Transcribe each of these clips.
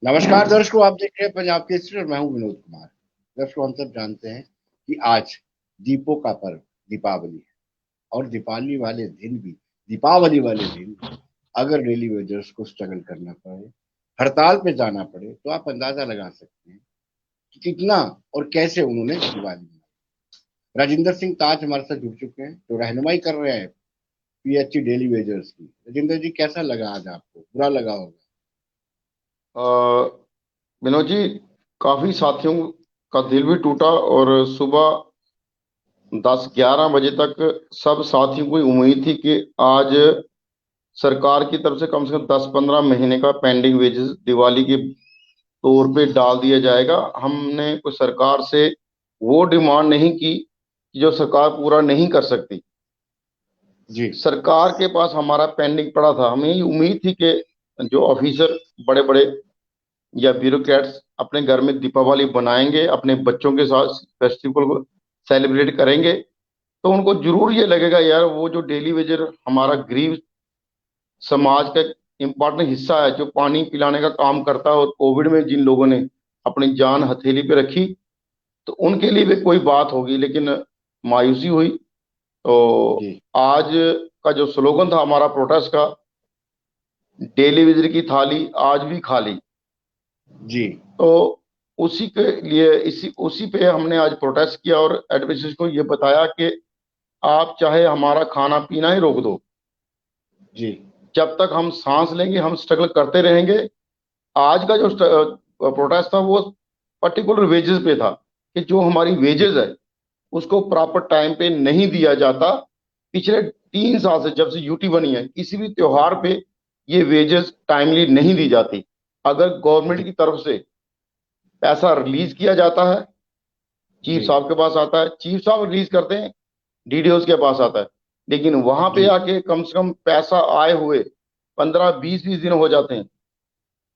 नमस्कार दर्शकों, आप देख रहे हैं पंजाब केसरी और मैं हूं विनोद कुमार। दर्शकों, हम सब जानते हैं कि आज दीपों का पर्व दीपावली है। और दीपावली वाले दिन अगर डेली वेजर्स को स्ट्रगल करना पड़े, हड़ताल पे जाना पड़े, तो आप अंदाजा लगा सकते हैं कि कितना और कैसे उन्होंने दिवाली मनाई। राजिंदर सिंह ताज हमारे साथ जुड़ चुके हैं, तो रहनुमाई कर रहे हैं पीएचई डेली वेजर्स की। राजिंदर जी, कैसा लगा आज आपको? बुरा लगा होगा। अ, विनोद जी, काफी साथियों का दिल भी टूटा। और सुबह 10-11 बजे तक सब साथियों को उम्मीद थी कि आज सरकार की तरफ से कम 10-15 महीने का पेंडिंग वेजेस दिवाली के तौर पे डाल दिया जाएगा। हमने कोई सरकार से वो डिमांड नहीं की कि जो सरकार पूरा नहीं कर सकती। जी। सरकार के पास हमारा पेंडिंग पड़ा था। हमें ये उम्मीद थी कि जो ऑफिसर बड़े बड़े या ब्यूरोक्रेट्स अपने घर में दीपावली बनाएंगे, अपने बच्चों के साथ फेस्टिवल को सेलिब्रेट करेंगे, तो उनको जरूर ये लगेगा यार वो जो डेली वेजर हमारा गरीब समाज का इम्पोर्टेंट हिस्सा है, जो पानी पिलाने का काम करता है, और कोविड में जिन लोगों ने अपनी जान हथेली पे रखी, तो उनके लिए भी कोई बात होगी। लेकिन मायूसी हुई। तो जी। आज का जो स्लोगन था हमारा प्रोटेस्ट का, डेली वेजर की थाली आज भी खाली, जी। तो उसी के लिए इसी उसी पे हमने आज प्रोटेस्ट किया और एडमिनिस्ट्रेशन को ये बताया कि आप चाहे हमारा खाना पीना ही रोक दो, जी। जब तक हम सांस लेंगे हम स्ट्रगल करते रहेंगे। आज का जो प्रोटेस्ट था वो पर्टिकुलर वेजेस पे था, कि जो हमारी जी। वेजेस है उसको प्रॉपर टाइम पे नहीं दिया जाता। पिछले 3 साल से जब से यूटी बनी है, किसी भी त्योहार पे ये वेजेस टाइमली नहीं दी जाती। अगर गवर्नमेंट जी। की तरफ से पैसा रिलीज किया जाता है, चीफ जी। साहब के पास आता है, चीफ साहब रिलीज करते हैं, डीडीओज के पास आता है, लेकिन वहां पे जी। आके कम से कम पैसा आए हुए 15-20 दिन हो जाते हैं,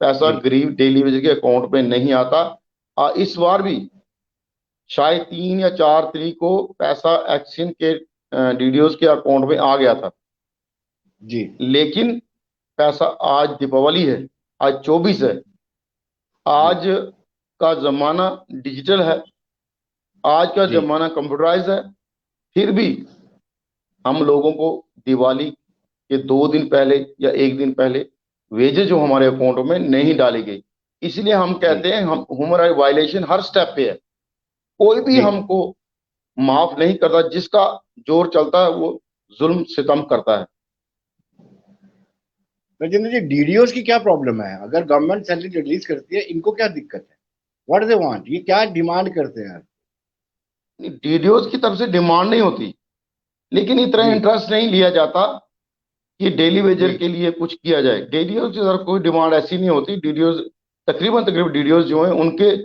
पैसा जी। गरीब डेली वेजर के अकाउंट में नहीं आता। इस बार भी शायद 3 या 4 तारीख को पैसा एक्शन के डीडीओज के अकाउंट में आ गया था। जी। लेकिन पैसा, आज दीपावली है, आज 24 है, जी। आज का जमाना डिजिटल है, आज का जी। जमाना कंप्यूटराइज है, फिर भी हम लोगों को दिवाली के 2 दिन पहले या एक दिन पहले वेजेस जो हमारे अकाउंट में नहीं डाली गई। इसलिए हम जी। कहते हैं हम ह्यूमन राइट वायलेशन हर स्टेप पे है। कोई भी जी। हमको माफ नहीं करता, जिसका जोर चलता है वो जुल्म सितम करता है। राजेंद्र जी, डीडीओस की क्या प्रॉब्लम है? अगर गवर्नमेंट सैलरी रिलीज करती है, इनको क्या दिक्कत है? What they want? ये क्या डिमांड करते हैं? डीडीओज की तरफ से डिमांड नहीं होती, लेकिन इतना जी। इंटरेस्ट नहीं लिया जाता कि डेली जी। वेजर के लिए कुछ किया जाए। डीडीओज की तरफ कोई डिमांड ऐसी नहीं होती। डीडीओज तकरीबन तकरीबन डीडीओज जो है उनके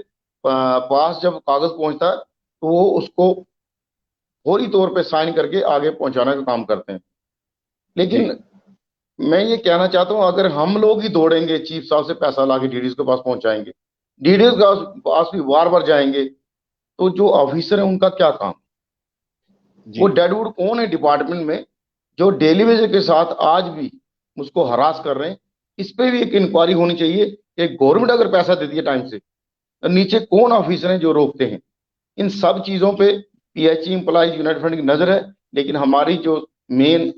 पास जब कागज पहुंचता है तो वो उसको फौरी तौर पे साइन करके आगे पहुंचाने का काम करते हैं। जी। लेकिन मैं ये कहना चाहता हूं, अगर हम लोग ही दौड़ेंगे चीफ साहब से पैसा लाके डीडीओज के पास पहुंचाएंगे, डीडीओज के पास भी बार बार जाएंगे, तो जो ऑफिसर है उनका क्या काम? जी। वो डेडवुड कौन है डिपार्टमेंट में जो डेली वेजर के साथ आज भी उसको हरास कर रहे हैं? इस पे भी एक इंक्वायरी होनी चाहिए कि गवर्नमेंट अगर पैसा देती है टाइम से, तो नीचे कौन ऑफिसर हैं जो रोकते हैं? इन सब चीजों पे पीएचई एम्प्लॉइज यूनाइटेड फ्रंट की नजर है। लेकिन हमारी जो मेन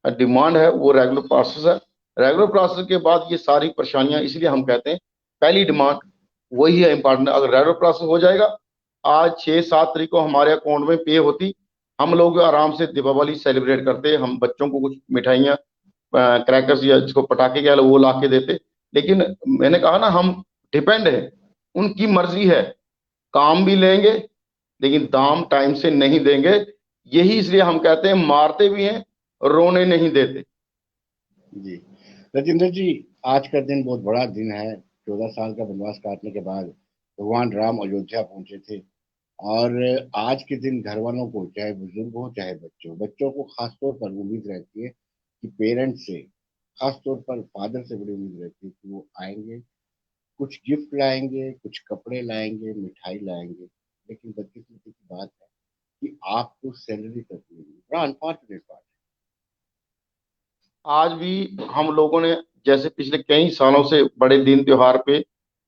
डिमांड है वो रेगुलर प्रोसेस है। रेगुलर प्रोसेस के बाद ये सारी परेशानियां, इसलिए हम कहते हैं पहली डिमांड वही है इंपॉर्टेंट। अगर रेगुलर प्रोसेस हो जाएगा, आज 6-7 तारीख को हमारे अकाउंट में पे होती, हम लोग आराम से दीपावली सेलिब्रेट करते, हम बच्चों को कुछ मिठाइयाँ, क्रैकर्स या जिसको पटाखे क्या वो ला के देते। लेकिन मैंने कहा ना, हम डिपेंड है, उनकी मर्जी है, काम भी लेंगे लेकिन दाम टाइम से नहीं देंगे। यही इसलिए हम कहते हैं मारते भी हैं, रोने नहीं देते। जी। राजेंद्र जी, आज का दिन बहुत बड़ा दिन है। 14 साल का वनवास काटने के बाद भगवान राम अयोध्या पहुंचे थे। और आज के दिन घर वालों को, चाहे बुजुर्ग हो चाहे बच्चों बच्चों को खासतौर पर उम्मीद रहती है कि पेरेंट्स से, खासतौर पर फादर से बड़ी उम्मीद रहती है कि वो आएंगे, कुछ गिफ्ट लाएंगे, कुछ कपड़े लाएंगे, मिठाई लाएंगे। लेकिन बदकिस्मती की बात है कि आपको सैलरी तक नहीं मिली। बड़ा अनफॉर्चुनेट बात आज भी हम लोगों ने जैसे पिछले कई सालों से बड़े दिन त्योहार पे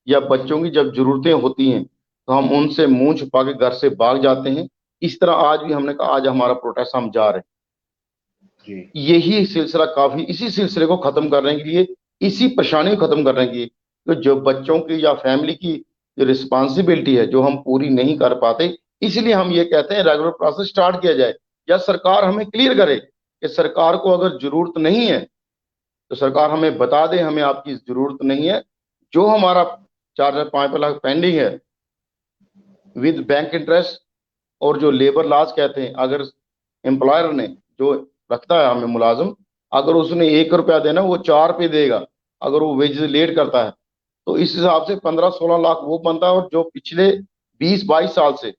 या बच्चों की जब जरूरतें होती हैं तो हम उनसे मुंह छुपा के घर से भाग जाते हैं। इस तरह आज भी हमने कहा आज हमारा प्रोटेस्ट हम जा रहे जी हैं। यही सिलसिला काफी, इसी सिलसिले को खत्म करने के लिए, इसी परेशानी को खत्म करने के लिए, तो जो बच्चों की या फैमिली की जो रिस्पॉन्सिबिलिटी है जो हम पूरी नहीं कर पाते, इसलिए हम ये कहते हैं रेगुलर प्रोसेस स्टार्ट किया जाए, या सरकार हमें क्लियर करे कि सरकार को अगर जरूरत नहीं है तो सरकार हमें बता दे हमें आपकी जरूरत नहीं है। जो हमारा 4 से 5 लाख पेंडिंग है विद बैंक इंटरेस्ट, और जो लेबर लॉज कहते हैं, अगर एम्प्लॉयर ने जो रखता है हमें मुलाजिम, अगर उसने 1 रुपया देना वो 4 पे देगा अगर वो वेजेस लेट करता है, तो इस हिसाब से 15-16 लाख वो बनता है। और जो पिछले 20-22 साल से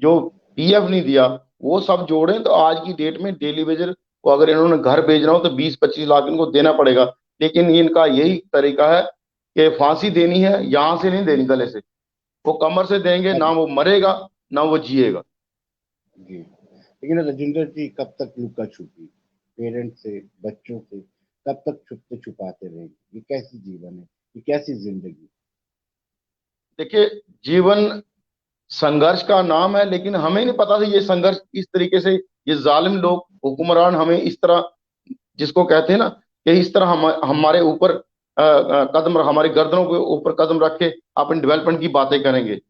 जो पीएफ नहीं दिया वो सब जोड़ें तो आज की डेट में डेली वेजर को अगर इन्होंने घर भेजना हो तो 20-25 लाख इनको देना पड़ेगा। लेकिन इनका यही तरीका है कि फांसी देनी है, यहां से नहीं देनी गले से। वो कमर से देंगे, ना वो मरेगा ना वो जिएगा। जी। लेकिन राजेंद्र जी, कब तक लुका छुपी पेरेंट्स से, बच्चों से? कब तक छुपते छुपाते रहेंगे? ये कैसी जीवन है, ये कैसी जिंदगी? देखिए, जीवन संघर्ष का नाम है, लेकिन हमें नहीं पता था ये संघर्ष इस तरीके से, ये जालिम लोग हुक्मरान हमें इस तरह, जिसको कहते हैं ना कि इस तरह हमारे ऊपर कदम, हमारी गर्दनों के ऊपर कदम रख के अपनी डेवलपमेंट की बातें करेंगे। जी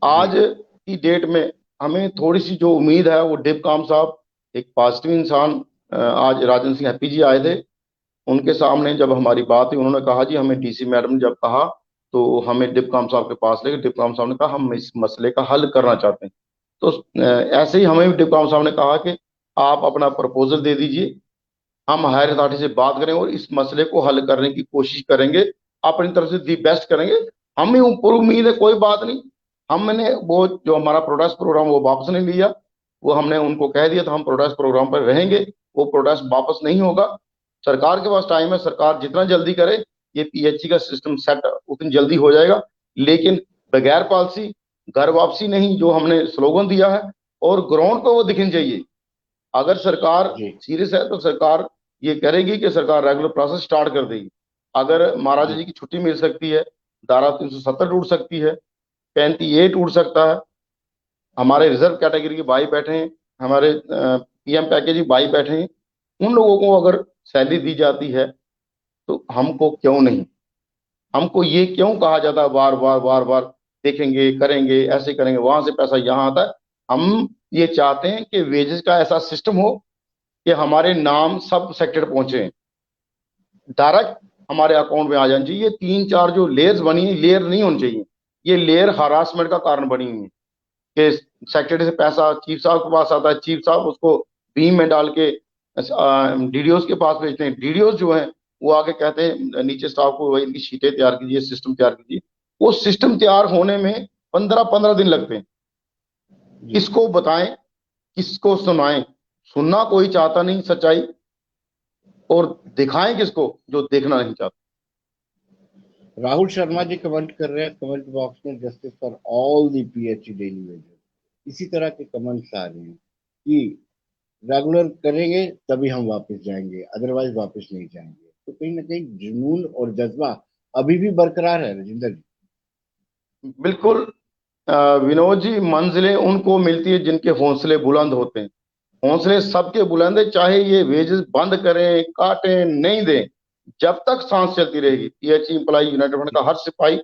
आज की डेट में हमें थोड़ी सी जो उम्मीद है वो डिप काम साहब एक पॉजिटिव इंसान, आज राजन सिंह हैप्पी जी आए थे, उनके सामने जब हमारी बात हुई उन्होंने कहा जी, हमें डीसी मैडम ने जब कहा तो हमें डिपकॉम साहब के पास लेके डिपकॉम साहब ने कहा हम इस मसले का हल करना चाहते हैं। तो ऐसे ही हमें भी डिपकॉम साहब ने कहा कि आप अपना प्रपोजल दे दीजिए, हम हायर अथॉरिटी से बात करें और इस मसले को हल करने की कोशिश करेंगे, अपनी तरफ से दी बेस्ट करेंगे। हमें ऊपर उम्मीद है, कोई बात नहीं। हमने वो जो हमारा प्रोटेस्ट प्रोग्राम वो वापस नहीं लिया, वो हमने उनको कह दिया था हम प्रोटेस्ट प्रोग्राम पर रहेंगे, वो प्रोटेस्ट वापस नहीं होगा। सरकार के पास टाइम है, सरकार जितना जल्दी करे ये पीएचई का सिस्टम सेट उतनी जल्दी हो जाएगा। लेकिन बगैर पॉलिसी घर वापसी नहीं, जो हमने स्लोगन दिया है, और ग्राउंड पे वो दिखनी चाहिए। अगर सरकार जी सीरियस है तो सरकार ये करेगी कि सरकार रेगुलर प्रोसेस स्टार्ट कर देगी। अगर महाराजा जी जी की छुट्टी मिल सकती है, धारा 370 टूट सकती है, 35A टूट सकता है, हमारे रिजर्व कैटेगरी के भाई बैठे हैं, हमारे पीएम पैकेज भाई बैठे हैं, उन लोगों को अगर सैलरी दी जाती है तो हमको क्यों नहीं, हमको ये क्यों कहा जाता है बार बार बार बार देखेंगे करेंगे ऐसे करेंगे, वहां से पैसा यहाँ आता है। हम ये चाहते हैं कि वेजेस का ऐसा सिस्टम हो कि हमारे नाम सब सेक्टर पहुंचे, डायरेक्ट हमारे अकाउंट में आ जानी चाहिए। 3-4 जो लेयर्स बनी है, लेयर नहीं होनी चाहिए। ये लेयर हरासमेंट का कारण बनी हुई है कि सेक्रेटरी से पैसा चीफ साहब के पास आता है, चीफ साहब उसको बीम में डाल के डीडीओस के पास भेजते हैं, डीडीओस जो है वो आके कहते हैं नीचे स्टाफ को वही इनकी शीटें तैयार कीजिए, सिस्टम तैयार कीजिए। वो सिस्टम तैयार होने में 15-15 दिन लगते हैं। जी। किसको बताएं, किसको सुनाएं? सुनना कोई चाहता नहीं सच्चाई, और दिखाएं किसको जो देखना नहीं चाहता। राहुल शर्मा जी कमेंट कर रहे हैं कमेंट बॉक्स में, justice for all the PHE daily wages. इसी तरह के कमेंट्स आ रहे हैं कि रेगुलर करेंगे तभी हम वापस जाएंगे, अदरवाइज वापस नहीं जाएंगे। तो कहीं ना कहीं जुनून और जज्बा अभी भी बरकरार है राजेंद्र जी। बिल्कुल। विनोद जी, मंजिलें उनको मिलती है जिनके हौसले बुलंद होते हैं। हौसले सबके बुलंद है, चाहे ये वेजेस बंद करें काटें नहीं दें, जब तक सांस चलती रहेगी पीएचई एम्प्लॉय यूनाइटेड फ्रंट का हर सिपाही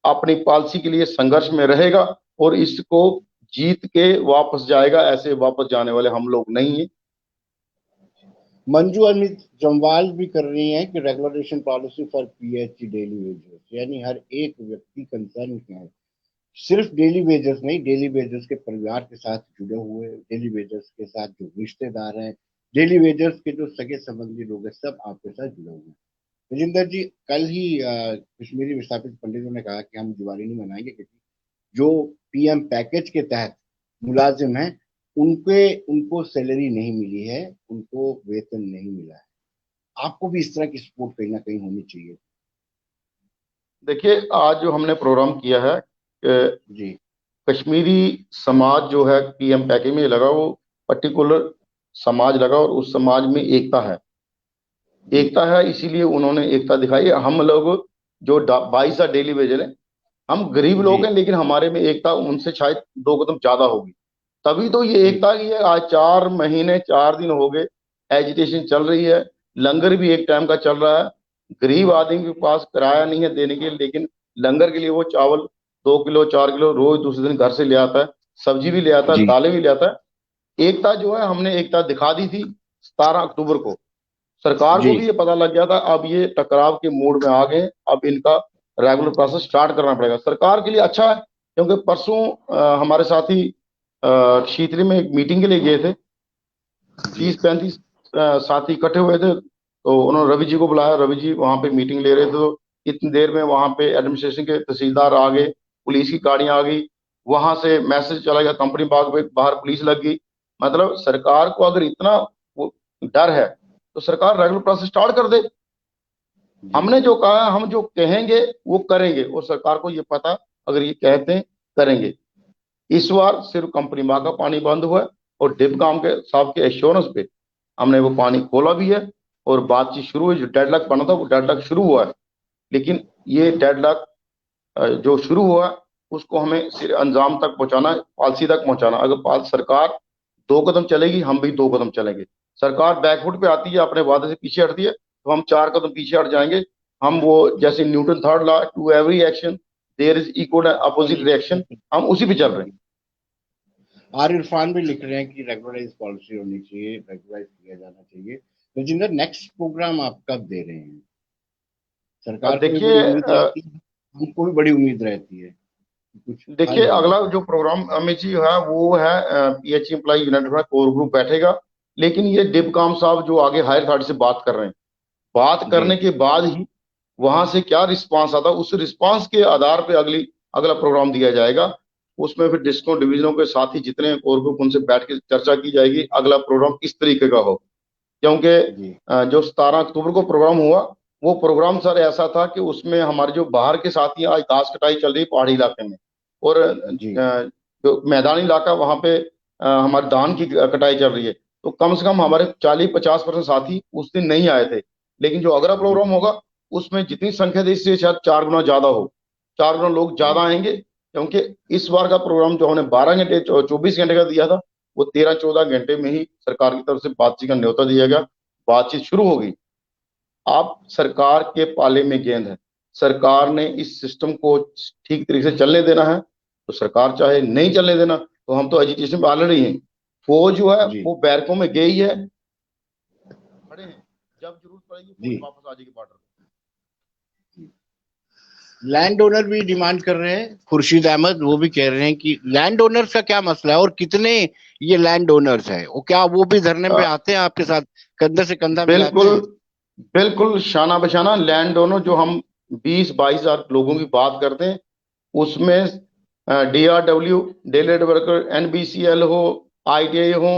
अपनी पॉलिसी के लिए संघर्ष में रहेगा और इसको जीत के वापस जाएगा। ऐसे वापस जाने वाले हम लोग नहीं है। मंजू अमित जमवाल भी कर रही हैं कि regulation policy for PHE daily wages, यानी हर एक व्यक्ति कंसर्न है, सिर्फ डेली वेजर्स नहीं, डेली वेजर्स के परिवार के साथ जुड़े हुए, डेली वेजर्स के साथ जो रिश्तेदार हैं, डेली वेजर्स के जो सगे संबंधी लोग हैं, सब आपके साथ जुड़े हुए हैं। राजेंद्र जी, कल ही कश्मीरी विस्थापित पंडितों ने कहा कि हम दिवाली नहीं मनाएंगे क्योंकि जो पीएम पैकेज के तहत मुलाजिम हैं उनके उनको सैलरी नहीं मिली है, उनको वेतन नहीं मिला है। आपको भी इस तरह की सपोर्ट कहीं ना कहीं होनी चाहिए। देखिए, आज जो हमने प्रोग्राम किया है, जी कश्मीरी समाज जो है पीएम पैकेज में लगा, वो पर्टिकुलर समाज लगा और उस समाज में एकता है। जी एकता है, इसीलिए उन्होंने एकता दिखाई। हम लोग जो 22 डेली वेजर हैं, हम गरीब जी लोग हैं, लेकिन हमारे में एकता उनसे शायद 2 कदम ज्यादा होगी। तभी तो ये जी एकता की है। आज 4 महीने 4 दिन हो गए, एजिटेशन चल रही है। लंगर भी एक टाइम का चल रहा है। गरीब आदमी के पास किराया नहीं है देने के लिए, लेकिन लंगर के लिए वो चावल 2 किलो 4 किलो रोज दूसरे दिन घर से ले आता है, सब्जी भी ले आता है, जी दालें भी ले आता है। एकता जो है, हमने एकता दिखा दी थी 17 अक्टूबर को। सरकार को जी भी ये पता लग गया था, अब ये टकराव के मूड में आ गए, अब इनका रेगुलर प्रोसेस स्टार्ट करना पड़ेगा। सरकार के लिए अच्छा है, क्योंकि परसों हमारे साथी शीतली में एक मीटिंग के लिए गए थे। जी 30-35 साथी इकट्ठे हुए थे, तो उन्होंने रवि जी को बुलाया। रवि जी वहां पे मीटिंग ले रहे थे, तो इतनी देर में वहां पे एडमिनिस्ट्रेशन के तहसीलदार आ गए, पुलिस की गाड़ियां आ गई, वहां से मैसेज चला गया कंपनी बाग में, बाहर पुलिस लग गई। मतलब सरकार को अगर इतना वो डर है, तो सरकार रेगुलर प्रोसेस स्टार्ट कर दे। जी हमने जो कहा, हम जो कहेंगे वो करेंगे, और सरकार को ये पता, अगर ये कहते हैं करेंगे। इस बार सिर्फ कंपनी माँ का पानी बंद हुआ है, और डिपकाम के साहब के एश्योरेंस पे हमने वो पानी खोला भी है, और बातचीत शुरू हुई। जो डेडलॉक बना था वो डेडलॉक शुरू हुआ है। लेकिन ये डेडलॉक जो शुरू हुआ है, उसको हमें सिर्फ अंजाम तक पहुंचाना है, पॉलिसी तक पहुंचाना। अगर सरकार 2 कदम चलेगी, हम भी 2 कदम चलेंगे। सरकार बैकफुट पे आती है, अपने वादे से पीछे हटती है, तो हम 4 कदम पीछे हट जाएंगे। हम वो, जैसे Newton third law, to every action there is equal opposite reaction, हम उसी पे चल रहे हैं। आर इरफान भी लिख रहे हैं कि रेगुलराइज पॉलिसी होनी चाहिए, रेगुलराइज किया जाना चाहिए। राजिंदर, नेक्स्ट प्रोग्राम आप कब दे रहे हैं? सरकार को भी बड़ी देखिए उम्मीद रहती है, हमको भी बड़ी उम्मीद रहती है, कुछ हल देखिए, हो अगला जाए। जो प्रोग्राम अमित जी है, वो है पीएच एम्प्लॉय यूनाइटेड में कोर ग्रुप बैठेगा। लेकिन ये डिबकाम साहब जो आगे हायर अथॉरिटी से बात कर रहे हैं, बात जी करने के बाद ही वहां से क्या रिस्पांस आता है, उस रिस्पांस के आधार पे अगला प्रोग्राम दिया जाएगा। उसमें फिर डिस्ट्रिक्टों डिवीजनों के साथ ही जितने कोर ग्रुप, उनसे बैठ के चर्चा की जाएगी अगला प्रोग्राम किस तरीके का हो। क्योंकि जी जो 17 अक्टूबर को प्रोग्राम हुआ, वो प्रोग्राम सर ऐसा था कि उसमें हमारे जो बाहर के साथी हैं, आज घास कटाई चल रही है पहाड़ी इलाके में, और जी जो मैदानी इलाका वहां पे हमारे धान की कटाई चल रही है। तो कम से कम हमारे 40-50% साथी उस दिन नहीं आए थे। लेकिन जो अगला जी प्रोग्राम होगा, उसमें जितनी संख्या थी, इससे शायद 4 गुना ज्यादा हो, 4 गुना लोग ज्यादा जी आएंगे। क्योंकि इस बार का प्रोग्राम जो हमने 12 घंटे 24 घंटे का दिया था, वो 13-14 घंटे में ही सरकार की तरफ से बातचीत का न्योता दिया गया, बातचीत शुरू होगी। आप सरकार के पाले में गेंद है। सरकार ने इस सिस्टम को ठीक तरीके से चलने देना है, तो सरकार चाहे नहीं चलने देना, तो हम तो एजिटेशन में ऑलरेडी हैं। फौज जो है जी वो बैरकों में गई है, खड़े हैं। जब जरूरत पड़ेगी फौज जी वापस आ जाएगी बॉर्डर पे। लैंड ओनर भी डिमांड कर रहे हैं, खुर्शीद अहमद, वो भी कह रहे हैं कि लैंड ओनर्स का क्या मसला है और कितने ये लैंड ओनर्स है, वो क्या वो भी धरने पे आते हैं आपके साथ, कंधे से कंधा मिलाते बिल्कुल, हैं? बिल्कुल शाना बशाना लैंड दोनों, जो हम 20-22 हजार लोगों की बात करते हैं, उसमें DRW, डेलेड वर्कर, NBCL हो, ITI हो,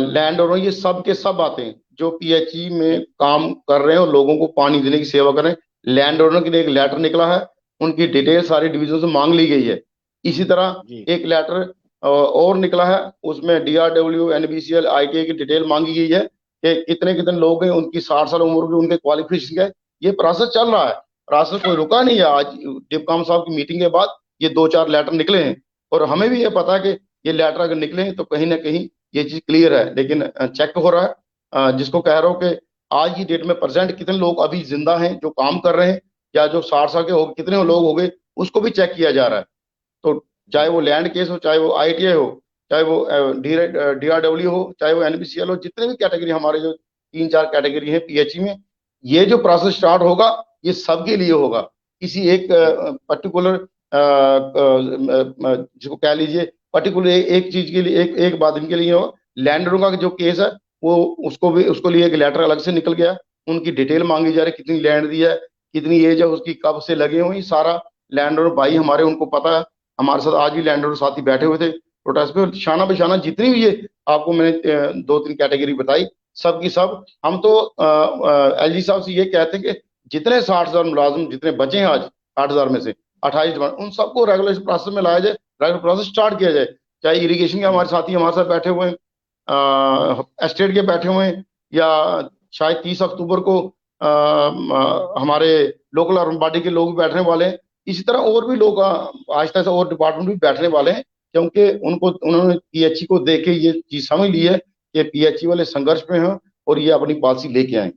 लैंड ओनर, ये सब के सब आते हैं जो PHE में काम कर रहे हैं और लोगों को पानी देने की सेवा कर रहे हैं। लैंड ओनर के लिए एक लेटर निकला है, उनकी डिटेल सारी डिवीजन से मांग ली गई है। इसी तरह जी एक लेटर और निकला है, उसमें DRW, NBCL, ITI की डिटेल मांगी गई है कि कितने कितने लोग हैं, उनकी 60 साल उम्र के, उनके क्वालिफिकेशन क्या है। ये प्रोसेस चल रहा है, प्रोसेस कोई रुका नहीं है। आज डिपकाम साहब की मीटिंग के बाद ये 2-4 लेटर निकले हैं, और हमें भी ये पता है कि ये लेटर अगर निकले हैं तो कहीं ना कहीं ये चीज क्लियर है। लेकिन चेक हो रहा है, जिसको कह रहा हूँ कि आज की डेट में प्रेजेंट कितने लोग अभी जिंदा हैं जो काम कर रहे हैं, या जो 60 साल के हो कितने लोग हो गए, उसको भी चेक किया जा रहा है। तो चाहे वो लैंड केस हो, चाहे वो ITI हो, चाहे वो DRW हो, चाहे वो NBCL हो, जितने भी कैटेगरी हमारे जो 3-4 कैटेगरी है PHE में, ये जो प्रोसेस स्टार्ट होगा, ये सबके लिए होगा। किसी एक जी पर्टिकुलर जिसको कह लीजिए पर्टिकुलर एक चीज के लिए, एक एक बात इनके लिए हो। लैंडरों का जो केस है, वो उसको भी, उसको लिए एक लेटर अलग से निकल गया, उनकी डिटेल मांगी जा रही है, कितनी लैंड दी है, कितनी एज है उसकी, कब से लगे हुए, सारा लैंडर भाई हमारे उनको पता है। हमारे साथ आज भी लैंडर साथी बैठे हुए थे प्रोटेस्ट पे, शाना बेशाना जितनी भी ये आपको मैंने 2-3 कैटेगरी बताई, सब की सब। हम तो LG साहब से ये कहते हैं कि जितने 60 हजार मुलाजिम जितने बचे हैं आज 60 हजार में से 28 उन सबको रेगुलर प्रोसेस में लाया जाए, रेगुलर प्रोसेस स्टार्ट किया जाए। चाहे इरिगेशन के हमारे साथी हमारे साथ बैठे हुए हैं, एस्टेट के बैठे हुए हैं, या शायद 30 अक्टूबर को हमारे लोकल अर्बन बॉडी के लोग भी बैठने वाले हैं। इसी तरह और भी लोग आहिस्ता आहिस्ता और डिपार्टमेंट भी बैठने वाले हैं, क्योंकि उनको उन्होंने पीएचई को देख के ये चीज समझ ली है कि पीएचई वाले संघर्ष में हैं और ये अपनी पॉलिसी लेके आए।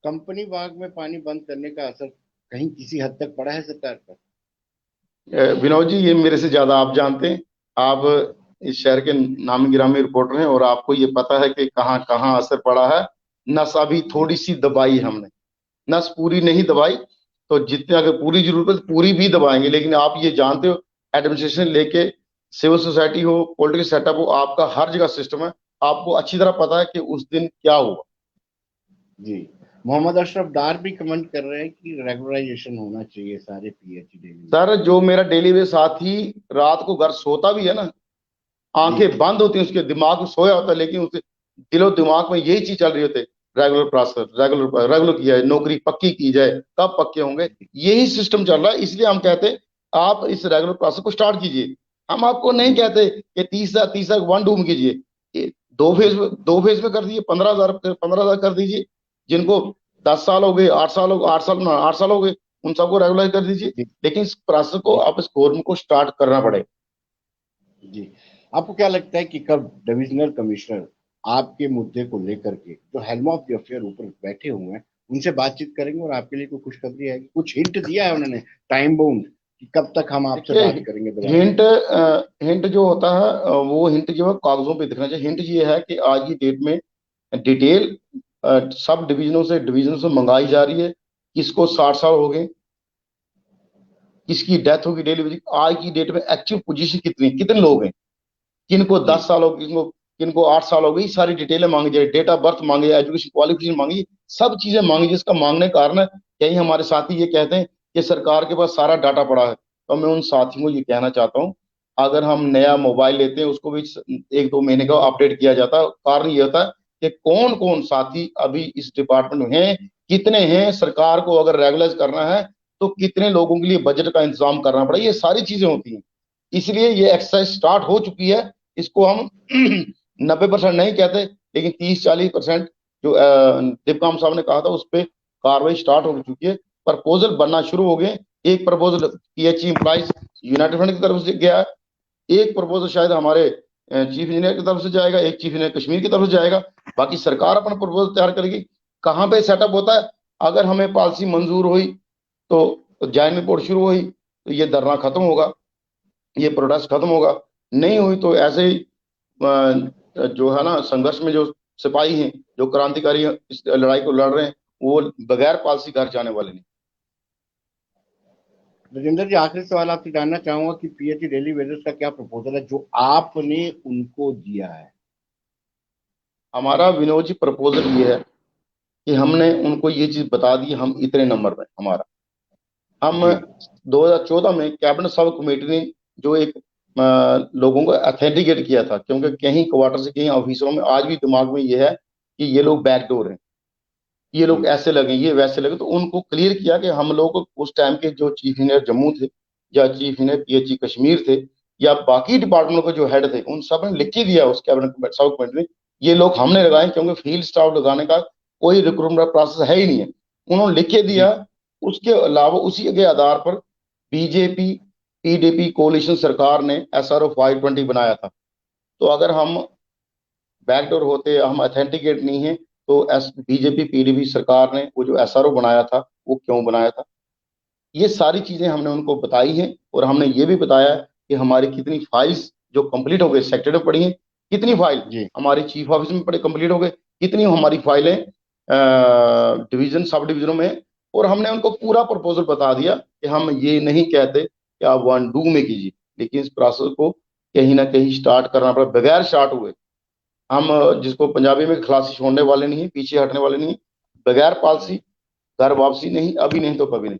कंपनी बाग में पानी बंद करने का असर कहीं किसी हद तक पड़ा है सरकार पर? विनोद जी, ये मेरे से ज्यादा आप जानते हैं। आप इस शहर के नामी गिरामी रिपोर्टर हैं और आपको ये पता है कि कहाँ कहाँ असर पड़ा है। नस अभी जी। थोड़ी सी दबाई है हमने, नस पूरी नहीं दबाई। तो जितने अगर पूरी जरूरत है पूरी भी दबाएंगे, लेकिन आप ये जानते हो एडमिनिस्ट्रेशन लेके सिविल सोसाइटी हो, पॉलिटिकल सेटअप हो, आपका हर जगह सिस्टम है। आपको अच्छी तरह पता है कि उस दिन क्या हुआ। जी। मोहम्मद अशरफ डार भी कमेंट कर रहे हैं कि रेगुलराइजेशन होना चाहिए सारे पीएचडी में। सर, जो मेरा डेली वे साथी रात को घर सोता भी है ना, जी। आंखें बंद होती हैं, उसके दिमाग में सोया होता है, लेकिन उसके दिलो दिमाग में यही चीज चल रही होती है, रेगुलर प्रोसेस, रेगुलर रेगुलर किया जाए, नौकरी पक्की की जाए, कब पक्के होंगे, यही सिस्टम चल रहा है। इसलिए हम कहते हैं आप इस रेगुलर प्रोसेस को स्टार्ट कीजिए। हम आपको नहीं जी। कहते कि तीसरा तीसरा वन डूम कीजिए। दो फेज में कर दीजिए, 15,000 कर दीजिए। जिनको 10 साल हो गए, 8 साल हो, 8 साल हो गए, उन सबको रेगुलर कर दीजिए। जी। लेकिन इस प्रोसेस को जी। आप, इस गवर्नमेंट को स्टार्ट करना पड़ेगा। जी। आपको क्या लगता है कि कब डिविजनल कमिश्नर आपके मुद्दे को लेकर के जो हेल्म ऑफ द अफेयर ऊपर बैठे हुए हैं उनसे बातचीत करेंगे और आपके लिए कोई खुशखबरी आएगी? कुछ हिंट दिया है उन्होंने, टाइम बाउंड, कि कब तक हम आपसे देखिए, बात करेंगे दोबारा? हिंट हिंट जो होता है वो हिंट जो है कागजों पे दिखना चाहिए। हिंट ये है कि आज की डेट में डिटेल सब डिवीजनों से मंगाई जा रही है। किसको 60 साल हो गए, किसकी डेथ होगी डेली बेसिस, आज की डेट में एक्चुअल पोजीशन कितनी, कितने लोग हैं, किनको जी। 10 साल हो गए, किनको किनको 8 साल हो गई, सारी डिटेलें मांगी जाए, डेट ऑफ बर्थ मांगी जाए, एजुकेशन क्वालिफिकेशन मांगी, सब चीजें मांगी। जिसका मांगने का कारण है, कई हमारे साथी ये कहते हैं कि सरकार के पास सारा डाटा पड़ा है। तो मैं उन साथियों को ये कहना चाहता हूँ, अगर हम नया मोबाइल लेते हैं उसको भी 1-2 महीने का अपडेट किया जाता है। कारण ये होता है कि कौन कौन साथी अभी इस डिपार्टमेंट में हैं, कितने हैं, सरकार को अगर रेगुलराइज करना है तो कितने लोगों के लिए बजट का इंतजाम करना पड़ेगा, ये सारी चीजें होती हैं। इसलिए ये एक्सरसाइज स्टार्ट हो चुकी है। इसको हम 90% नहीं कहते, लेकिन 30-40% जो दिपकाम साहब ने कहा था उस पर कार्रवाई स्टार्ट हो चुकी है। प्रपोजल बनना शुरू हो गए। एक proposal PHE employees United front की तरफ से गया है, एक प्रपोजल शायद हमारे चीफ इंजीनियर की तरफ से जाएगा, एक चीफ इंजीनियर कश्मीर की तरफ से जाएगा। बाकी सरकार अपना प्रपोजल तैयार करेगी। कहाँ पे सेटअप होता है, अगर हमें पॉलिसी मंजूर हुई तो ज्वाइन रिपोर्ट शुरू हुई तो ये धरना खत्म होगा, ये प्रोटेस्ट खत्म होगा। नहीं हुई तो ऐसे ही जो है ना, संघर्ष में जो सिपाही हैं, जो क्रांतिकारी इस लड़ाई को लड़ रहे हैं, वो बगैर पॉलिसी घर जाने वाले नहीं। राजेंद्र जी, आखिरी सवाल आपसे जानना चाहूंगा कि पीएचई डेली वेजेस का क्या प्रपोजल है जो आपने उनको दिया है? हमारा विनोद जी प्रपोजल ये है कि हमने उनको ये चीज बता दी, हम इतने नंबर में हमारा, हम जी। 2014 में कैबिनेट सब कमेटी ने जो एक लोगों को अथेंटिकेट किया था, क्योंकि कहीं क्वार्टर से कहीं ऑफिसरों में आज भी दिमाग में ये है कि ये लोग बैकडोर हैं, ये जी। लोग ऐसे लगे, ये वैसे लगे। तो उनको क्लियर किया कि हम लोग उस टाइम के जो चीफ इंजीनियर जम्मू थे या चीफ इंजीनियर पीएचई कश्मीर थे या बाकी डिपार्टमेंट के जो हेड थे, उन सब ने लिख के दिया उस कैबिनेट सब कमेटी में, ये लोग हमने लगाए, क्योंकि फील्ड स्टाफ लगाने का कोई रिक्रूटमेंट प्रोसेस है ही नहीं है। उन्होंने लिख के जी। दिया। उसके अलावा उसी के आधार पर बीजेपी पीडीपी कोalition सरकार ने एसआरओ 520 बनाया था। तो अगर हम बैकडोर होते, हम अथेंटिकेट नहीं है, तो एस बीजेपी पीडीपी सरकार ने वो जो एसआरओ बनाया था वो क्यों बनाया था, ये सारी चीजें हमने उनको बताई हैं। और हमने ये भी बताया कि हमारी कितनी फाइल्स जो कंप्लीट हो गई सेक्टर में पड़ी हैं, कितनी फाइल जी। हमारी चीफ ऑफिस में पड़े कंप्लीट हो गए, कितनी हमारी फाइलें डिवीजन सब डिवीजनों में हैं। और हमने उनको पूरा प्रपोजल बता दिया कि हम ये नहीं कहते कि आप वन डू में कीजिए, लेकिन इस प्रोसेस को कहीं ना कहीं स्टार्ट करना पड़ा, बगैर स्टार्ट हुए। हम जिसको पंजाबी में खलासी छोड़ने वाले नहीं, पीछे हटने वाले नहीं, बगैर पॉलिसी घर वापसी नहीं, अभी नहीं तो कभी नहीं।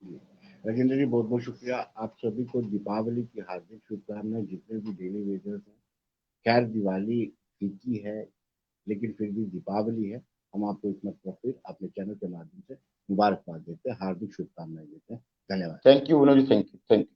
जी। राजेंद्र जी, बहुत बहुत शुक्रिया। आप सभी को दीपावली की हार्दिक शुभकामनाएं, जितने भी डेली वेजर्स हैं। खैर, दिवाली फीकी है, लेकिन फिर भी दीपावली है। हम आपको इस मौके पर अपने चैनल के माध्यम से मुबारकबाद देते हैं, हार्दिक शुभकामनाएं देते हैं। धन्यवाद। Thank you Vinod ji, thank you, thank you.